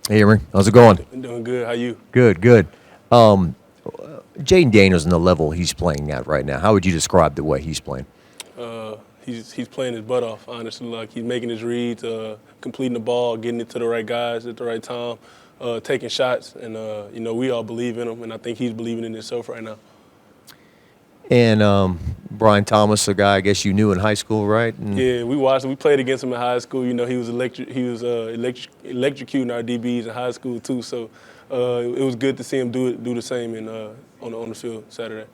Hey, Emery, how's it going? I'm doing good. How you? Good, good. Um, Jaden Daniels and the level he's playing at right now. How would you describe the way he's playing? He's playing his butt off. Honestly, like he's making his reads, completing the ball, getting it to the right guys at the right time, taking shots, and we all believe in him, and I think he's believing in himself right now. And Brian Thomas, a guy I guess you knew in high school, right? And Yeah, we watched him. We played against him in high school. You know, he was electrocuting our DBs in high school too. So it was good to see him do the same on the field Saturday.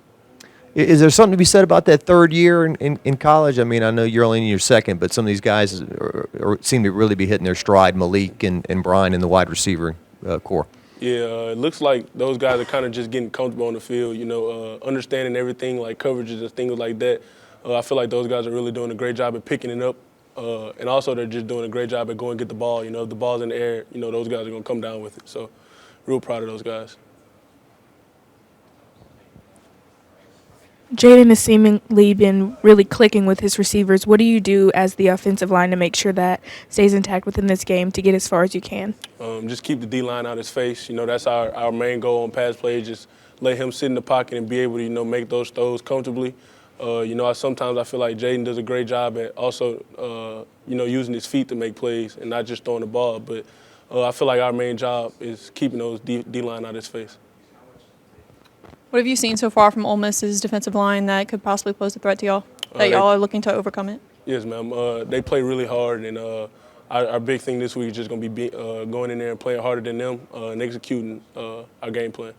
is there something to be said about that third year in college? I mean, I know you're only in your second, but some of these guys seem to really be hitting their stride. Malik and Brian in the wide receiver core. Yeah, it looks like those guys are kind of just getting comfortable on the field, understanding everything like coverages and things like that. I feel like those guys are really doing a great job at picking it up. And also they're just doing a great job at going get the ball. If the ball's in the air, those guys are going to come down with it. So real proud of those guys. Jaden has seemingly been really clicking with his receivers. What do you do as the offensive line to make sure that stays intact within this game to get as far as you can? Just keep the D-line out his face. That's our main goal on pass plays, just let him sit in the pocket and be able to, make those throws comfortably. Sometimes I feel like Jaden does a great job at also, using his feet to make plays and not just throwing the ball. But I feel like our main job is keeping those D-line out of his face. What have you seen so far from Ole Miss's defensive line that could possibly pose a threat to y'all, that y'all are looking to overcome it? Yes, ma'am. They play really hard, and our big thing this week is just going to be going in there and playing harder than them and executing our game plan.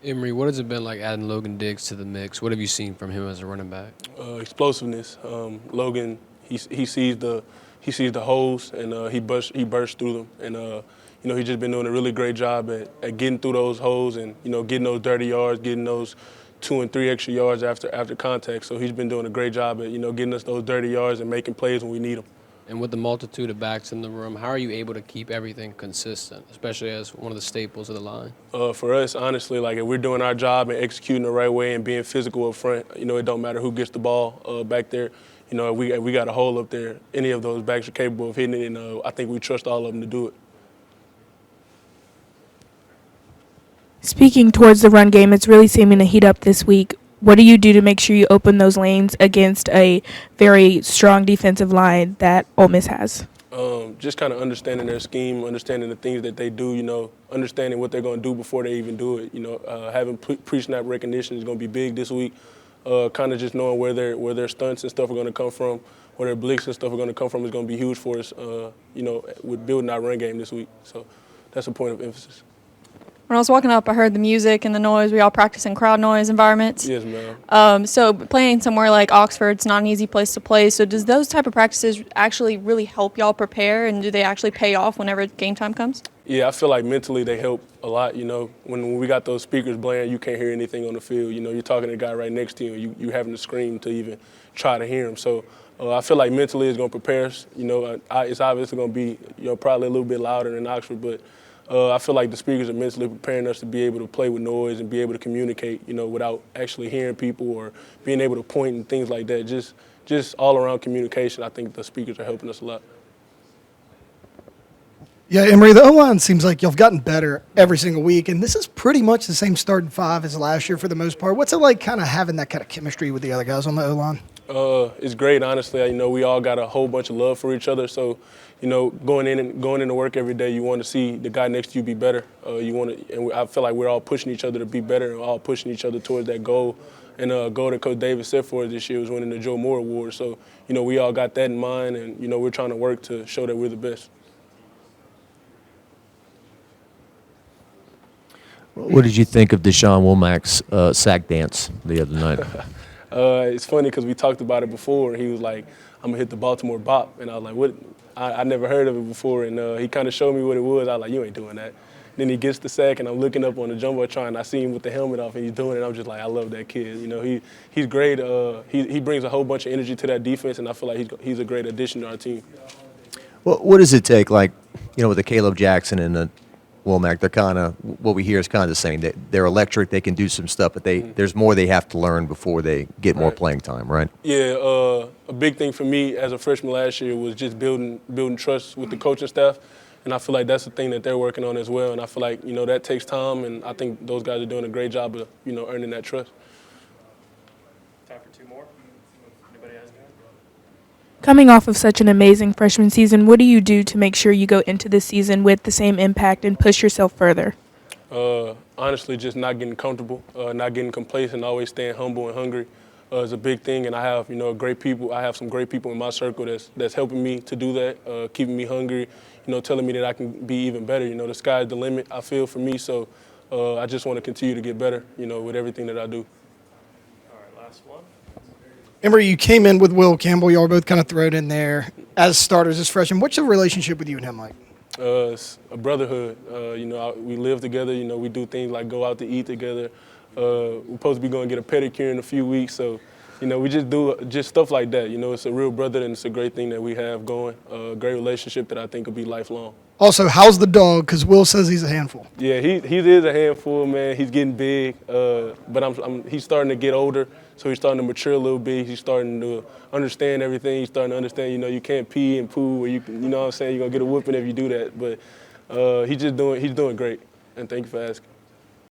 Emery, what has it been like adding Logan Diggs to the mix? What have you seen from him as a running back? Explosiveness. Logan, he sees the holes and he bursts through them, and he's just been doing a really great job at getting through those holes and getting those dirty yards, getting those 2 and 3 extra yards after contact. So he's been doing a great job at getting us those dirty yards and making plays when we need them. And with the multitude of backs in the room, how are you able to keep everything consistent, especially as one of the staples of the line? For us, honestly, like if we're doing our job and executing the right way and being physical up front, it don't matter who gets the ball back there. If we got a hole up there, any of those backs are capable of hitting it, and I think we trust all of them to do it. Speaking towards the run game, it's really seeming to heat up this week. What do you do to make sure you open those lanes against a very strong defensive line that Ole Miss has? Just kind of understanding their scheme, understanding the things that they do, understanding what they're going to do before they even do it. Having pre-snap recognition is going to be big this week. Kind of just knowing where their stunts and stuff are going to come from, where their blicks and stuff are going to come from is going to be huge for us, with building our run game this week. So that's a point of emphasis. When I was walking up, I heard the music and the noise. We all practice in crowd noise environments. Yes, ma'am. So playing somewhere like Oxford, it's not an easy place to play. So does those type of practices actually really help y'all prepare, and do they actually pay off whenever game time comes? Yeah, I feel like mentally they help a lot. When we got those speakers blaring, you can't hear anything on the field. You're talking to the guy right next to you, and you having to scream to even try to hear him. So I feel like mentally it's going to prepare us. It's obviously going to be probably a little bit louder than Oxford, but I feel like the speakers are mentally preparing us to be able to play with noise and be able to communicate, without actually hearing people or being able to point and things like that. Just all around communication, I think the speakers are helping us a lot. Yeah, Emery, the O-line seems like you've gotten better every single week, and this is pretty much the same starting five as last year for the most part. What's it like kind of having that kind of chemistry with the other guys on the O-line? It's great, honestly. We all got a whole bunch of love for each other. So, going into work every day, you want to see the guy next to you be better. I feel like we're all pushing each other to be better and all pushing each other towards that goal. And goal that Coach Davis set for us this year was winning the Joe Moore Award. So, we all got that in mind, and we're trying to work to show that we're the best. What did you think of Deshaun Womack's sack dance the other night? It's funny because we talked about it before, and he was like, I'm going to hit the Baltimore bop. And I was like, what? I never heard of it before, and he kind of showed me what it was. I was like, you ain't doing that. Then he gets the sack, and I'm looking up on the jumbotron, and I see him with the helmet off, and he's doing it. I'm just like, I love that kid. He's great. He brings a whole bunch of energy to that defense, and I feel like he's a great addition to our team. Well, what does it take, like, with the Caleb Jackson and the Womack, they're kind of, what we hear is kind of the same. They're electric, they can do some stuff, but there's more they have to learn before they get more playing time, right? Yeah, a big thing for me as a freshman last year was just building trust with the coaching staff. And I feel like that's the thing that they're working on as well. And I feel like, that takes time, and I think those guys are doing a great job of, earning that trust. Time for two more. Anybody has any? Coming off of such an amazing freshman season, what do you do to make sure you go into this season with the same impact and push yourself further? Honestly, just not getting comfortable, not getting complacent, always staying humble and hungry is a big thing. And I have, great people. I have some great people in my circle that's helping me to do that, keeping me hungry, telling me that I can be even better. The sky's the limit, I feel, for me. So I just want to continue to get better, with everything that I do. All right, last one. Emery, you came in with Will Campbell. Y'all were both kind of thrown in there as starters as freshmen. What's your relationship with you and him like? It's a brotherhood. We live together. We do things like go out to eat together. We're supposed to be going to get a pedicure in a few weeks. So, we just do just stuff like that. It's a real brother, and it's a great thing that we have going. A great relationship that I think will be lifelong. Also, how's the dog? Because Will says he's a handful. Yeah, he is a handful, man. He's getting big, but he's starting to get older, so he's starting to mature a little bit. He's starting to understand everything. He's starting to understand, you can't pee and poo, or you know what I'm saying, you're gonna get a whooping if you do that. But he's doing great, and thank you for asking.